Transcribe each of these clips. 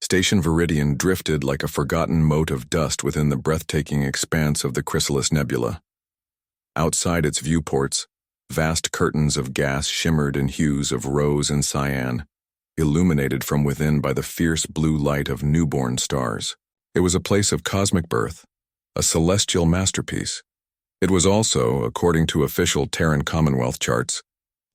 Station Veridian drifted like a forgotten mote of dust within the breathtaking expanse of the Chrysalis Nebula. Outside its viewports, vast curtains of gas shimmered in hues of rose and cyan, illuminated from within by the fierce blue light of newborn stars. It was a place of cosmic birth, a celestial masterpiece. It was also, according to official Terran Commonwealth charts,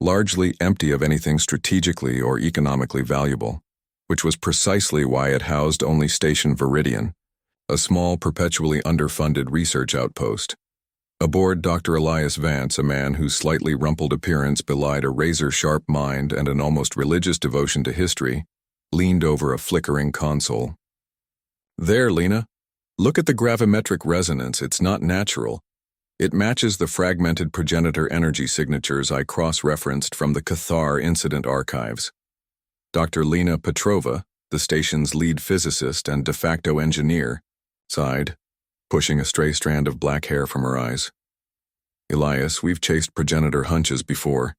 largely empty of anything strategically or economically valuable, which was precisely why it housed only Station Veridian, a small, perpetually underfunded research outpost. Aboard Dr. Elias Vance, a man whose slightly rumpled appearance belied a razor-sharp mind and an almost religious devotion to history, leaned over a flickering console. "There, Lena. Look at the gravimetric resonance. It's not natural. It matches the fragmented progenitor energy signatures I cross-referenced from the Cathar incident archives." Dr. Lena Petrova, the station's lead physicist and de facto engineer, sighed, pushing a stray strand of black hair from her eyes. "Elias, we've chased progenitor hunches before.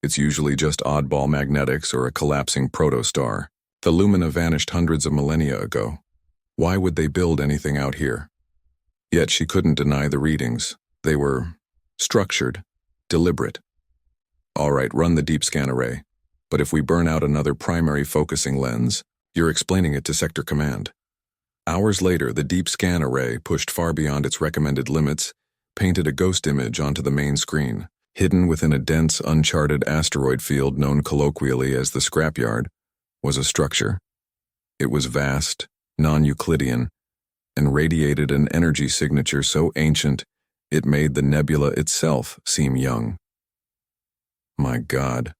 It's usually just oddball magnetics or a collapsing protostar. The lumina vanished hundreds of millennia ago. Why would they build anything out here?" Yet she couldn't deny the readings. They were structured, deliberate. "All right, run the deep scan array. But if we burn out another primary focusing lens, you're explaining it to Sector Command." Hours later, the deep scan array, pushed far beyond its recommended limits, painted a ghost image onto the main screen. Hidden within a dense, uncharted asteroid field known colloquially as the scrapyard, was a structure. It was vast, non-Euclidean, and radiated an energy signature so ancient it made the nebula itself seem young. "My God,"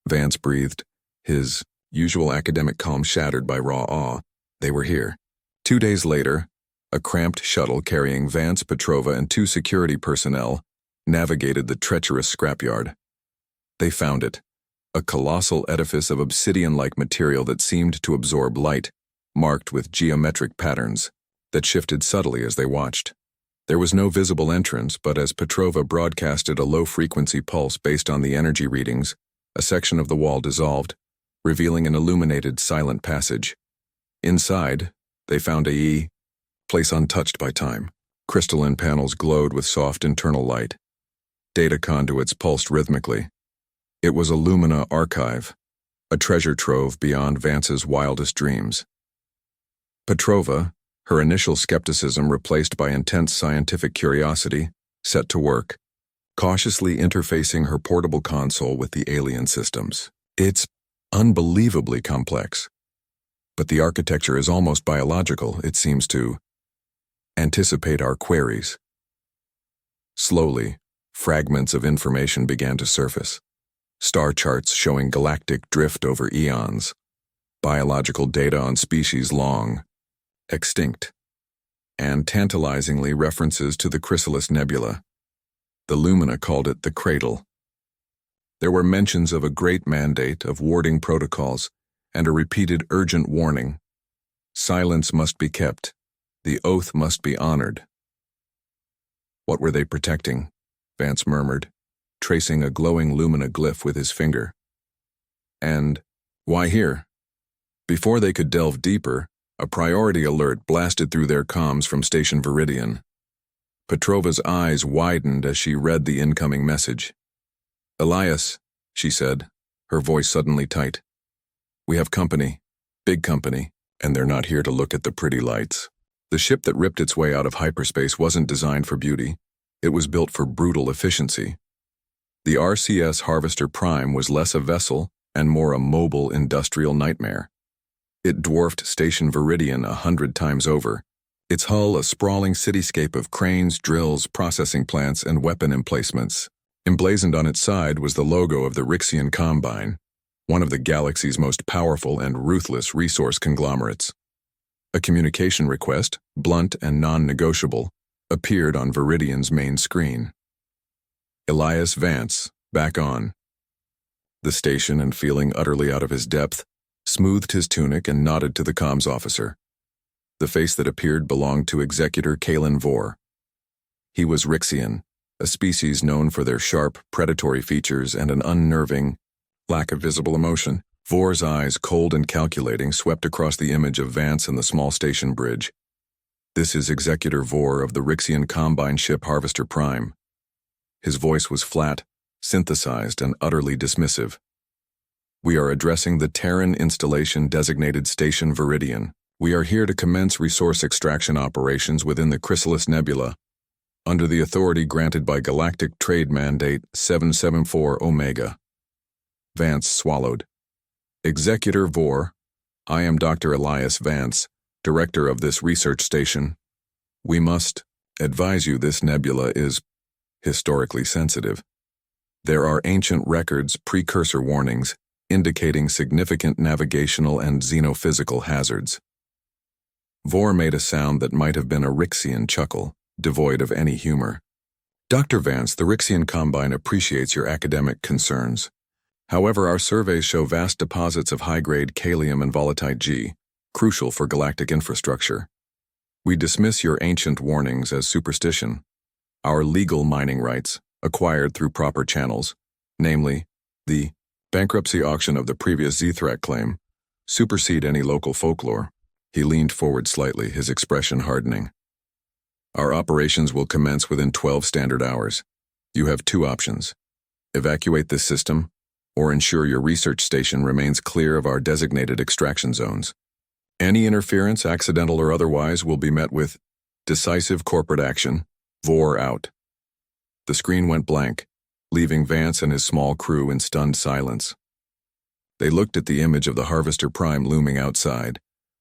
Vance breathed, his usual academic calm shattered by raw awe. They were here. 2 days later, a cramped shuttle carrying Vance, Petrova, and 2 security personnel navigated the treacherous scrapyard. They found it, a colossal edifice of obsidian-like material that seemed to absorb light, marked with geometric patterns that shifted subtly as they watched. There was no visible entrance, but as Petrova broadcasted a low-frequency pulse based on the energy readings, a section of the wall dissolved, revealing an illuminated, silent passage. Inside, they found a place untouched by time. Crystalline panels glowed with soft internal light. Data conduits pulsed rhythmically. It was a Lumina archive, a treasure trove beyond Vance's wildest dreams. Petrova, her initial skepticism replaced by intense scientific curiosity, set to work, cautiously interfacing her portable console with the alien systems. It's unbelievably complex, but the architecture is almost biological. It seems to anticipate our queries. Slowly, fragments of information began to surface. Star charts showing galactic drift over eons, biological data on species long extinct, and tantalizingly references to the Chrysalis Nebula. The Lumina called it the cradle. There were mentions of a great mandate, of warding protocols, and a repeated urgent warning. Silence must be kept. The oath must be honored. "What were they protecting?" Vance murmured, tracing a glowing Lumina glyph with his finger. "And why here?" Before they could delve deeper, a priority alert blasted through their comms from Station Veridian. Petrova's eyes widened as she read the incoming message. "Elias," she said, her voice suddenly tight. "We have company, big company, and they're not here to look at the pretty lights." The ship that ripped its way out of hyperspace wasn't designed for beauty. It was built for brutal efficiency. The RCS Harvester Prime was less a vessel and more a mobile industrial nightmare. It dwarfed Station Veridian 100 times over, its hull a sprawling cityscape of cranes, drills, processing plants, and weapon emplacements. Emblazoned on its side was the logo of the Rixian Combine, one of the galaxy's most powerful and ruthless resource conglomerates. A communication request, blunt and non-negotiable, appeared on Veridian's main screen. "Elias Vance, back on." The station, and feeling utterly out of his depth, smoothed his tunic and nodded to the comms officer. The face that appeared belonged to Executor Kalen Vor. He was Rixian, a species known for their sharp, predatory features and an unnerving lack of visible emotion. Vor's eyes, cold and calculating, swept across the image of Vance and the small station bridge. This is Executor Vor of the Rixian Combine ship Harvester Prime. His voice was flat, synthesized, and utterly dismissive. We are addressing the Terran installation designated Station Veridian. We are here to commence resource extraction operations within the Chrysalis Nebula, under the authority granted by Galactic Trade Mandate 774 Omega. Vance swallowed. Executor Vor, I am Dr. Elias Vance, director of this research station. We must advise you this nebula is historically sensitive. There are ancient records, precursor warnings, indicating significant navigational and xenophysical hazards. Vor made a sound that might have been a Rixian chuckle, devoid of any humor. Dr. Vance, the Rixian Combine appreciates your academic concerns. However, our surveys show vast deposits of high-grade Kalium and Volatite G, crucial for galactic infrastructure. We dismiss your ancient warnings as superstition. Our legal mining rights, acquired through proper channels, namely, the bankruptcy auction of the previous Zethrak claim, supersede any local folklore. He leaned forward slightly, his expression hardening. Our operations will commence within 12 standard hours. You have two options: evacuate this system, or ensure your research station remains clear of our designated extraction zones. Any interference, accidental or otherwise, will be met with decisive corporate action. Vor out. The screen went blank, leaving Vance and his small crew in stunned silence. They looked at the image of the Harvester Prime looming outside,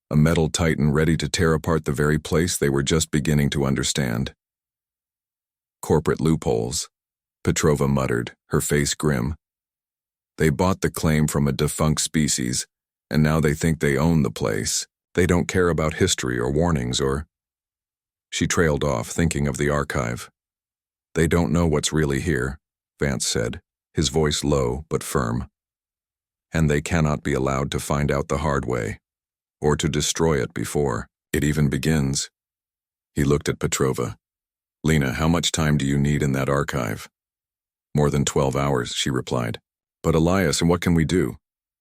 a metal titan ready to tear apart the very place they were just beginning to understand. Corporate loopholes, Petrova muttered, her face grim. They bought the claim from a defunct species, and now they think they own the place. They don't care about history or warnings or... She trailed off, thinking of the archive. They don't know what's really here, Vance said, his voice low but firm. And they cannot be allowed to find out the hard way, or to destroy it before it even begins. He looked at Petrova. Lena, how much time do you need in that archive? More than 12 hours, she replied. But Elias, and what can we do?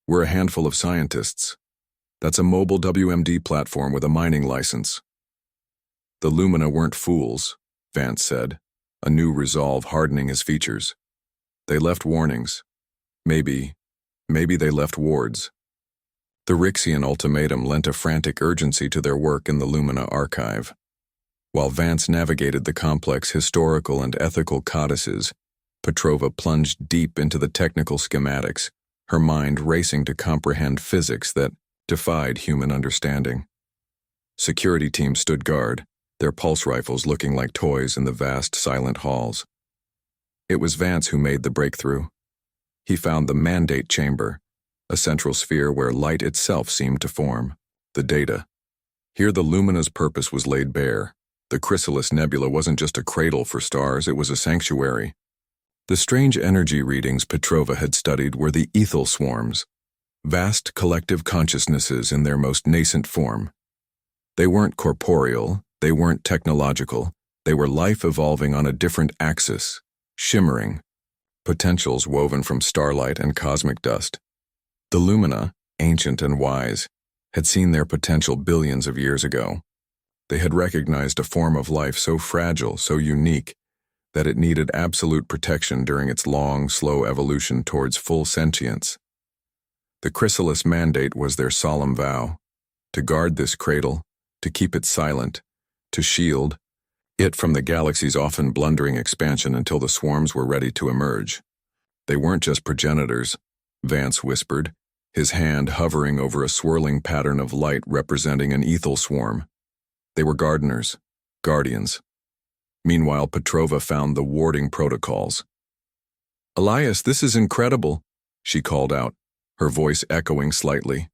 We're a handful of scientists. That's a mobile WMD platform with a mining license. The Lumina weren't fools, Vance said, a new resolve hardening his features. They left warnings. Maybe they left wards. The Rixian ultimatum lent a frantic urgency to their work in the Lumina archive. While Vance navigated the complex historical and ethical codices, Petrova plunged deep into the technical schematics, her mind racing to comprehend physics that defied human understanding. Security teams stood guard, their pulse rifles looking like toys in the vast, silent halls. It was Vance who made the breakthrough. He found the mandate chamber, a central sphere where light itself seemed to form, the data. Here the Lumina's purpose was laid bare. The Chrysalis Nebula wasn't just a cradle for stars, it was a sanctuary. The strange energy readings Petrova had studied were the ethel swarms, vast collective consciousnesses in their most nascent form. They weren't corporeal, they weren't technological, they were life evolving on a different axis, shimmering, potentials woven from starlight and cosmic dust. The Lumina, ancient and wise, had seen their potential billions of years ago. They had recognized a form of life so fragile, so unique, that it needed absolute protection during its long, slow evolution towards full sentience. The Chrysalis mandate was their solemn vow, to guard this cradle, to keep it silent, to shield it from the galaxy's often blundering expansion until the swarms were ready to emerge. They weren't just progenitors, Vance whispered, his hand hovering over a swirling pattern of light representing an ethel swarm. They were gardeners, guardians. Meanwhile, Petrova found the warding protocols. Elias, this is incredible, she called out, her voice echoing slightly.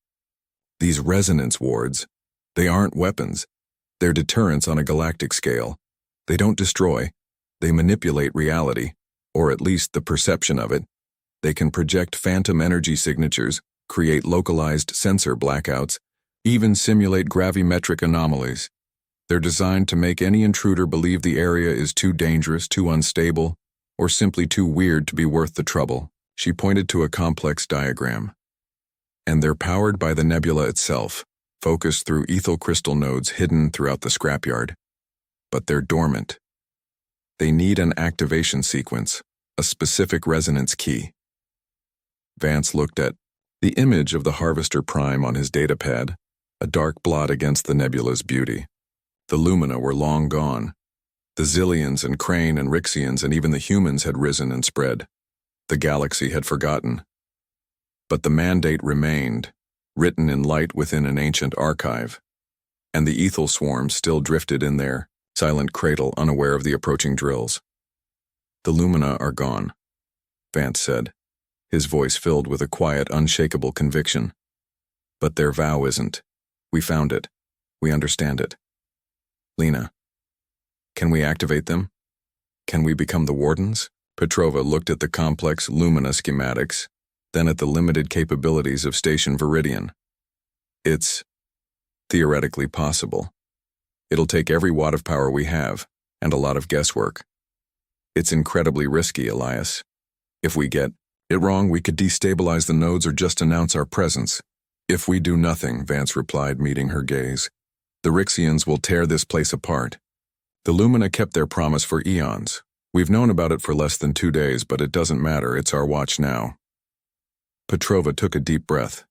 These resonance wards, they aren't weapons. They're deterrents on a galactic scale. They don't destroy. They manipulate reality, or at least the perception of it. They can project phantom energy signatures, create localized sensor blackouts, even simulate gravimetric anomalies. They're designed to make any intruder believe the area is too dangerous, too unstable, or simply too weird to be worth the trouble. She pointed to a complex diagram. And they're powered by the nebula itself, focused through ethyl crystal nodes hidden throughout the scrapyard. But they're dormant. They need an activation sequence, a specific resonance key. Vance looked at the image of the Harvester Prime on his datapad, a dark blot against the nebula's beauty. The lumina were long gone. The Zillions and Crane and Rixians and even the humans had risen and spread. The galaxy had forgotten. But the mandate remained, written in light within an ancient archive, and the ethyl swarm still drifted in their silent cradle, unaware of the approaching drills. The lumina are gone, Vance said, his voice filled with a quiet, unshakable conviction. But their vow isn't. We found it. We understand it. Lena, can we activate them? Can we become the Wardens? Petrova looked at the complex lumina schematics, then at the limited capabilities of Station Veridian. It's theoretically possible. It'll take every watt of power we have, and a lot of guesswork. It's incredibly risky, Elias. If we get it wrong, we could destabilize the nodes or just announce our presence. If we do nothing, Vance replied, meeting her gaze, the Rixians will tear this place apart. The Lumina kept their promise for eons. We've known about it for less than 2 days, but it doesn't matter, it's our watch now. Petrova took a deep breath.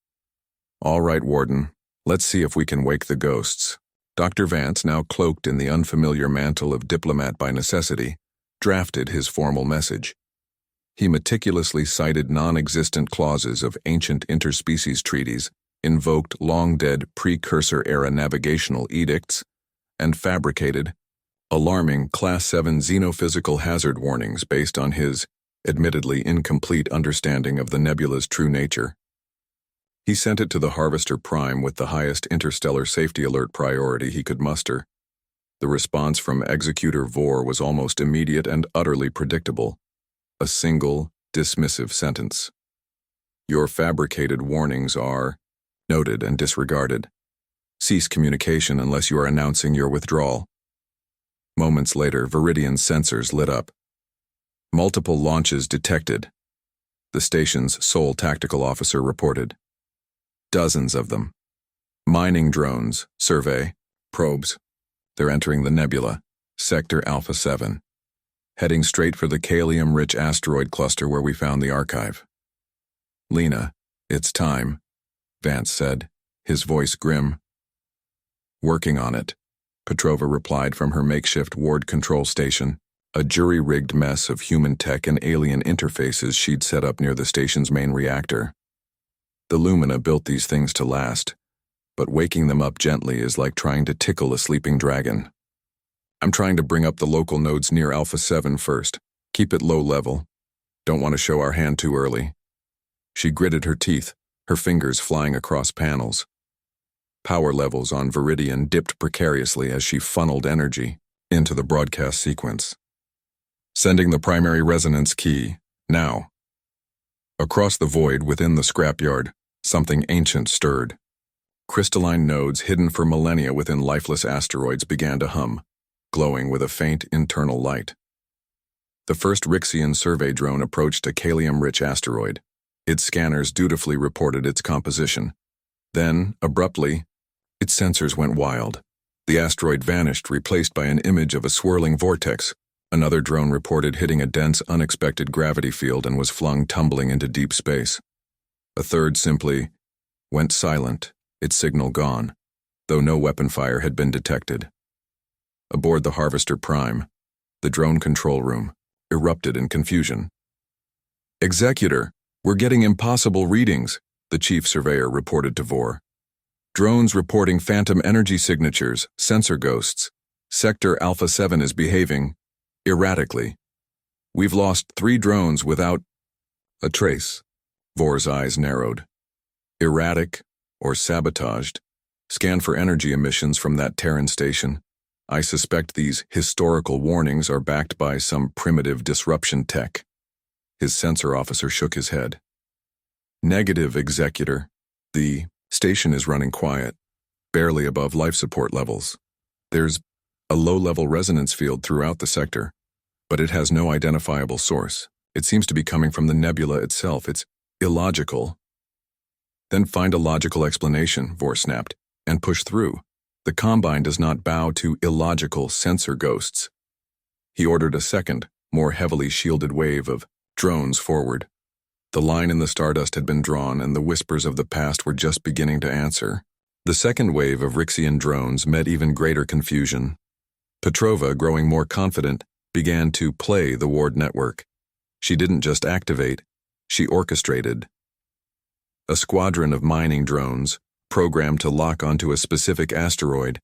All right, Warden, let's see if we can wake the ghosts. Dr. Vance, now cloaked in the unfamiliar mantle of diplomat by necessity, drafted his formal message. He meticulously cited non-existent clauses of ancient interspecies treaties, invoked long-dead precursor-era navigational edicts, and fabricated alarming Class 7 xenophysical hazard warnings based on his, admittedly incomplete understanding of the nebula's true nature. He sent it to the Harvester Prime with the highest interstellar safety alert priority he could muster. The response from Executor Vor was almost immediate and utterly predictable. A single, dismissive sentence. Your fabricated warnings are noted and disregarded. Cease communication unless you are announcing your withdrawal. Moments later, Veridian's sensors lit up. Multiple launches detected. The station's sole tactical officer reported. Dozens of them. Mining drones, survey, probes. They're entering the nebula, Sector Alpha 7. Heading straight for the Kalium-rich asteroid cluster where we found the archive. Lena, it's time, Vance said, his voice grim. Working on it, Petrova replied from her makeshift ward control station, a jury-rigged mess of human tech and alien interfaces she'd set up near the station's main reactor. The Lumina built these things to last, but waking them up gently is like trying to tickle a sleeping dragon. I'm trying to bring up the local nodes near Alpha 7 first. Keep it low level. Don't want to show our hand too early. She gritted her teeth, her fingers flying across panels. Power levels on Veridian dipped precariously as she funneled energy into the broadcast sequence. Sending the primary resonance key, now. Across the void within the scrapyard, something ancient stirred. Crystalline nodes hidden for millennia within lifeless asteroids began to hum, glowing with a faint internal light. The first Rixian survey drone approached a Kalium-rich asteroid. Its scanners dutifully reported its composition. Then, abruptly, its sensors went wild. The asteroid vanished, replaced by an image of a swirling vortex. Another drone reported hitting a dense, unexpected gravity field and was flung tumbling into deep space. A third simply went silent, its signal gone, though no weapon fire had been detected. Aboard the Harvester Prime, the drone control room erupted in confusion. Executor, we're getting impossible readings, the chief surveyor reported to Vor. Drones reporting phantom energy signatures, sensor ghosts. Sector Alpha 7 is behaving erratically. We've lost 3 drones without a trace. Vor's eyes narrowed. Erratic or sabotaged. Scan for energy emissions from that Terran station. I suspect these historical warnings are backed by some primitive disruption tech. His sensor officer shook his head. Negative, Executor. The station is running quiet, barely above life support levels. There's a low-level resonance field throughout the sector, but it has no identifiable source. It seems to be coming from the nebula itself. It's illogical. Then find a logical explanation, Vor snapped, and push through. The Combine does not bow to illogical sensor ghosts. He ordered a second, more heavily shielded wave of drones forward. The line in the stardust had been drawn, and the whispers of the past were just beginning to answer. The second wave of Rixian drones met even greater confusion. Petrova, growing more confident, began to play the ward network. She didn't just activate, she orchestrated. A squadron of mining drones, programmed to lock onto a specific asteroid,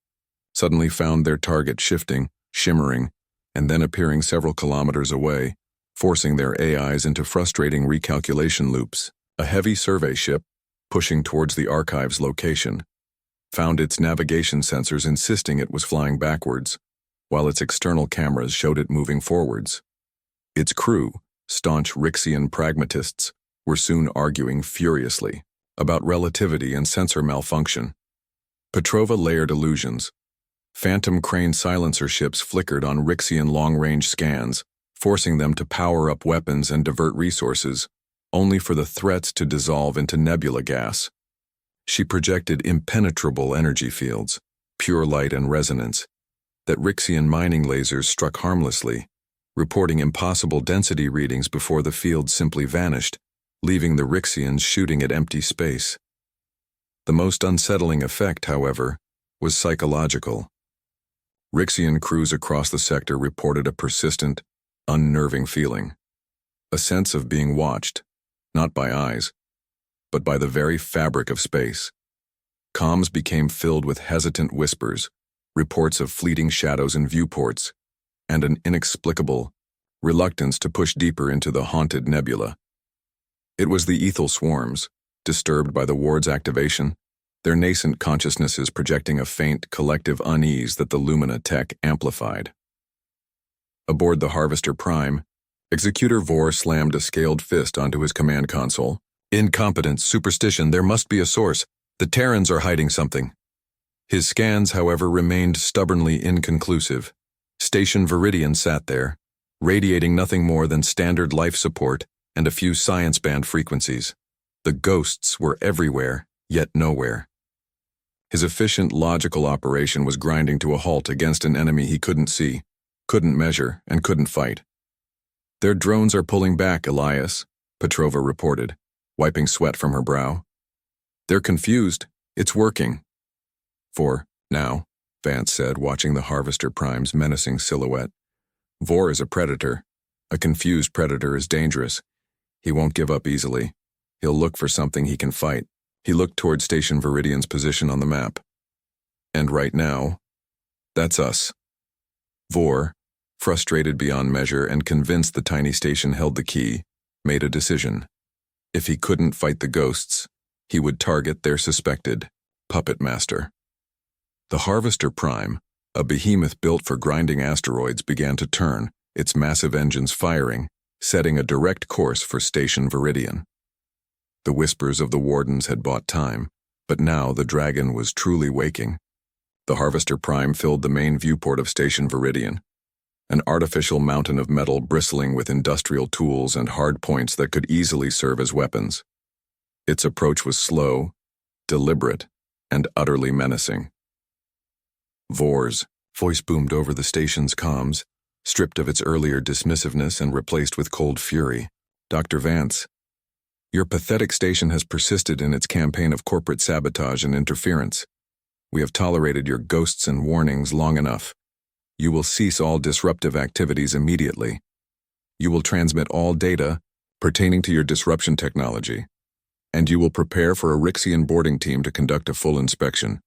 suddenly found their target shifting, shimmering, and then appearing several kilometers away, forcing their AIs into frustrating recalculation loops. A heavy survey ship, pushing towards the archive's location, found its navigation sensors insisting it was flying backwards, while its external cameras showed it moving forwards. Its crew, staunch Rixian pragmatists, were soon arguing furiously about relativity and sensor malfunction. Petrova layered illusions. Phantom crane silencer ships flickered on Rixian long-range scans, forcing them to power up weapons and divert resources, only for the threats to dissolve into nebula gas. She projected impenetrable energy fields, pure light and resonance, that Rixian mining lasers struck harmlessly, reporting impossible density readings before the field simply vanished, leaving the Rixians shooting at empty space. The most unsettling effect, however, was psychological. Rixian crews across the sector reported a persistent, unnerving feeling, a sense of being watched, not by eyes, but by the very fabric of space. Comms became filled with hesitant whispers, reports of fleeting shadows in viewports, and an inexplicable reluctance to push deeper into the haunted nebula. It was the ethel swarms, disturbed by the ward's activation, their nascent consciousnesses projecting a faint, collective unease that the Lumina tech amplified. Aboard the Harvester Prime, Executor Vor slammed a scaled fist onto his command console. Incompetence, superstition, there must be a source. The Terrans are hiding something. His scans, however, remained stubbornly inconclusive. Station Veridian sat there, radiating nothing more than standard life support and a few science band frequencies. The ghosts were everywhere, yet nowhere. His efficient, logical operation was grinding to a halt against an enemy he couldn't see, couldn't measure, and couldn't fight. Their drones are pulling back, Elias, Petrova reported, wiping sweat from her brow. They're confused. It's working. For now, Vance said, watching the Harvester Prime's menacing silhouette. Vor is a predator. A confused predator is dangerous. He won't give up easily. He'll look for something he can fight. He looked toward Station Veridian's position on the map. And right now, that's us. Vor, frustrated beyond measure and convinced the tiny station held the key, made a decision. If he couldn't fight the ghosts, he would target their suspected puppet master. The Harvester Prime, a behemoth built for grinding asteroids, began to turn, its massive engines firing, setting a direct course for Station Veridian. The whispers of the wardens had bought time, but now the dragon was truly waking. The Harvester Prime filled the main viewport of Station Veridian, an artificial mountain of metal bristling with industrial tools and hard points that could easily serve as weapons. Its approach was slow, deliberate, and utterly menacing. Vor's voice boomed over the station's comms, stripped of its earlier dismissiveness and replaced with cold fury. Dr. Vance, your pathetic station has persisted in its campaign of corporate sabotage and interference. We have tolerated your ghosts and warnings long enough. You will cease all disruptive activities immediately. You will transmit all data pertaining to your disruption technology, and you will prepare for a Rixian boarding team to conduct a full inspection.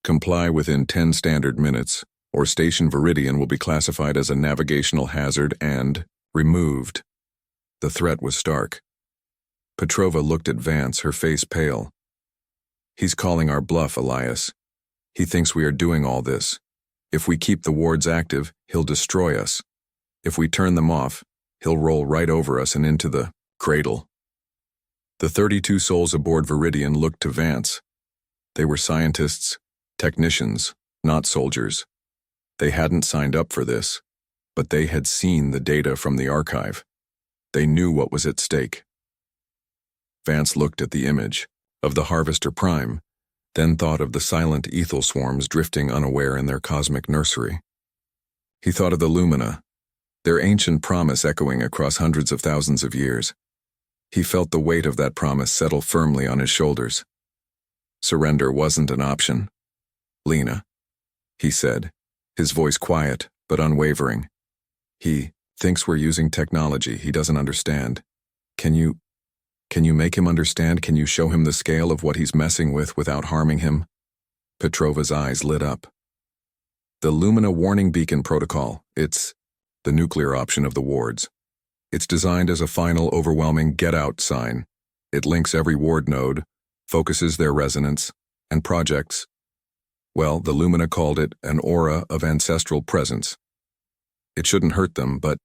Comply within 10 standard minutes, or Station Veridian will be classified as a navigational hazard and removed. The threat was stark. Petrova looked at Vance, her face pale. He's calling our bluff, Elias. He thinks we are doing all this. If we keep the wards active, he'll destroy us. If we turn them off, he'll roll right over us and into the cradle. The 32 souls aboard Veridian looked to Vance. They were scientists, technicians, not soldiers. They hadn't signed up for this, but they had seen the data from the archive. They knew what was at stake. Vance looked at the image, of the Harvester Prime, then thought of the silent ethel swarms drifting unaware in their cosmic nursery. He thought of the Lumina, their ancient promise echoing across hundreds of thousands of years. He felt the weight of that promise settle firmly on his shoulders. Surrender wasn't an option. "Lena," he said, his voice quiet but unwavering. "He thinks we're using technology he doesn't understand. Can you make him understand? Can you show him the scale of what he's messing with without harming him?" Petrova's eyes lit up. "The Lumina Warning Beacon Protocol. It's the nuclear option of the wards. It's designed as a final, overwhelming get-out sign. It links every ward node, focuses their resonance, and projects. Well, the Lumina called it an aura of ancestral presence. It shouldn't hurt them, but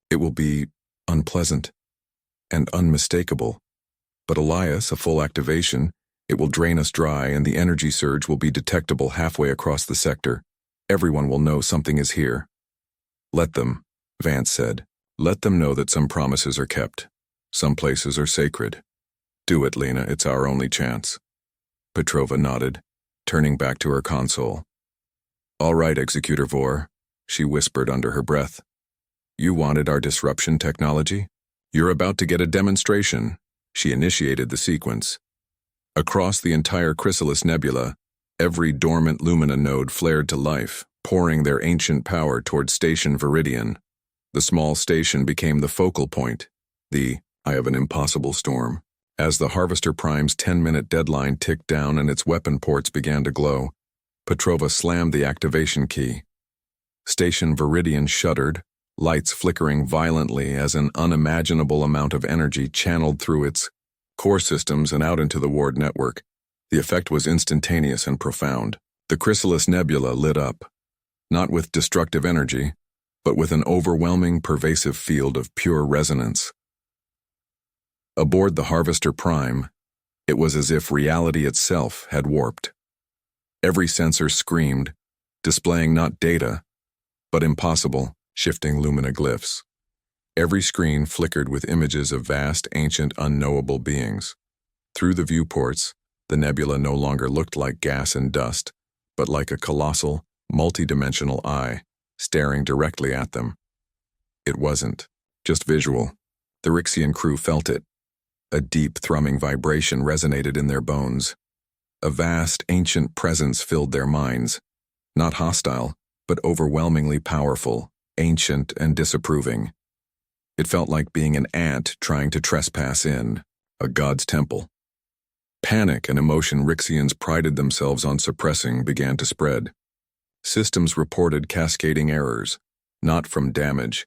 it will be unpleasant and unmistakable. But Elias, a full activation, it will drain us dry and the energy surge will be detectable halfway across the sector. Everyone will know something is here." "Let them," Vance said. "Let them know that some promises are kept. Some places are sacred. Do it, Lena, it's our only chance." Petrova nodded, turning back to her console. "All right, Executor Vor," she whispered under her breath. "You wanted our disruption technology? You're about to get a demonstration." She initiated the sequence. Across the entire Chrysalis Nebula, every dormant Lumina node flared to life, pouring their ancient power toward Station Veridian. The small station became the focal point, the "I have an impossible storm." As the Harvester Prime's 10-minute deadline ticked down and its weapon ports began to glow, Petrova slammed the activation key. Station Veridian shuddered, lights flickering violently as an unimaginable amount of energy channeled through its core systems and out into the ward network. The effect was instantaneous and profound. The Chrysalis Nebula lit up, not with destructive energy, but with an overwhelming, pervasive field of pure resonance. Aboard the Harvester Prime, it was as if reality itself had warped. Every sensor screamed, displaying not data, but impossible, shifting Lumina glyphs. Every screen flickered with images of vast, ancient, unknowable beings. Through the viewports, the nebula no longer looked like gas and dust, but like a colossal, multidimensional eye, staring directly at them. It wasn't just visual. The Rixian crew felt it. A deep, thrumming vibration resonated in their bones. A vast, ancient presence filled their minds. Not hostile, but overwhelmingly powerful, ancient and disapproving. It felt like being an ant trying to trespass in a god's temple. Panic and emotion Rixians prided themselves on suppressing began to spread. Systems reported cascading errors, not from damage,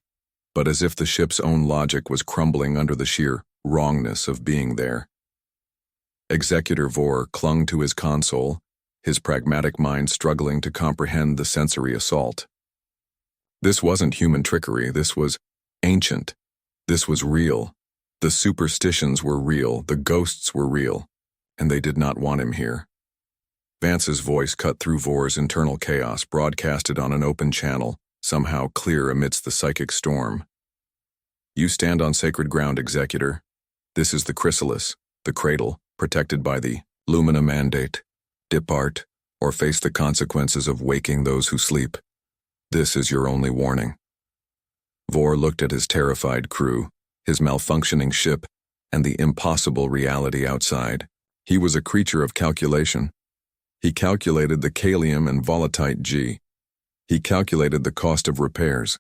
but as if the ship's own logic was crumbling under the sheer wrongness of being there. Executor Vor clung to his console, his pragmatic mind struggling to comprehend the sensory assault. This wasn't human trickery, this was ancient. This was real. The superstitions were real, the ghosts were real, and they did not want him here. Vance's voice cut through Vor's internal chaos, broadcasted on an open channel, somehow clear amidst the psychic storm. "You stand on sacred ground, Executor. This is the Chrysalis, the cradle, protected by the Lumina Mandate. Depart, or face the consequences of waking those who sleep. This is your only warning." Vor looked at his terrified crew, his malfunctioning ship, and the impossible reality outside. He was a creature of calculation. He calculated the Kalium and Volatite G. He calculated the cost of repairs.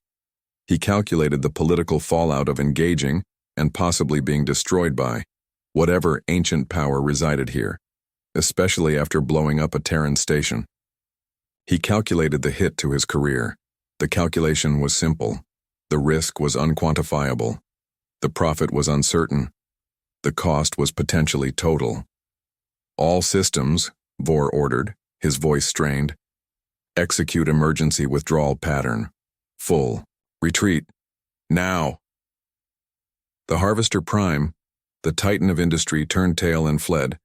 He calculated the political fallout of engaging and possibly being destroyed by whatever ancient power resided here, especially after blowing up a Terran station. He calculated the hit to his career. The calculation was simple. The risk was unquantifiable. The profit was uncertain. The cost was potentially total. "All systems," Vor ordered, his voice strained. "Execute emergency withdrawal pattern. Full. Retreat. Now." The Harvester Prime, the titan of industry, turned tail and fled,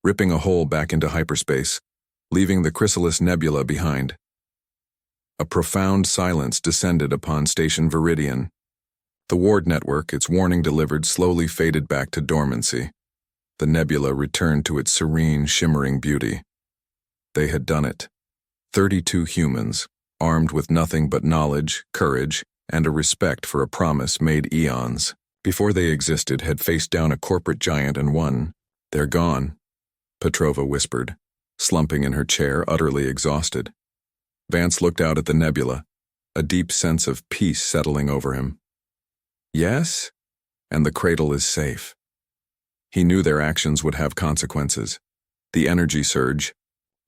ripping a hole back into hyperspace, leaving the Chrysalis Nebula behind. A profound silence descended upon Station Veridian. The ward network, its warning delivered, slowly faded back to dormancy. the nebula returned to its serene, shimmering beauty. They had done it. 32 humans, armed with nothing but knowledge, courage, and a respect for a promise made eons before they existed, had faced down a corporate giant and won. "They're gone," Petrova whispered, slumping in her chair, utterly exhausted. Vance looked out at the nebula, a deep sense of peace settling over him. "Yes, and the cradle is safe." He knew their actions would have consequences. The energy surge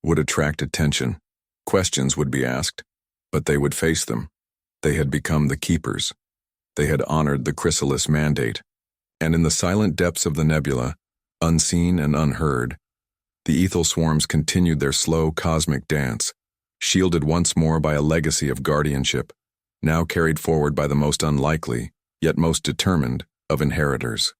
would attract attention. Questions would be asked, but they would face them. They had become the keepers. They had honored the Chrysalis mandate. And in the silent depths of the nebula, unseen and unheard, the ethel swarms continued their slow cosmic dance, shielded once more by a legacy of guardianship, now carried forward by the most unlikely, yet most determined, of inheritors.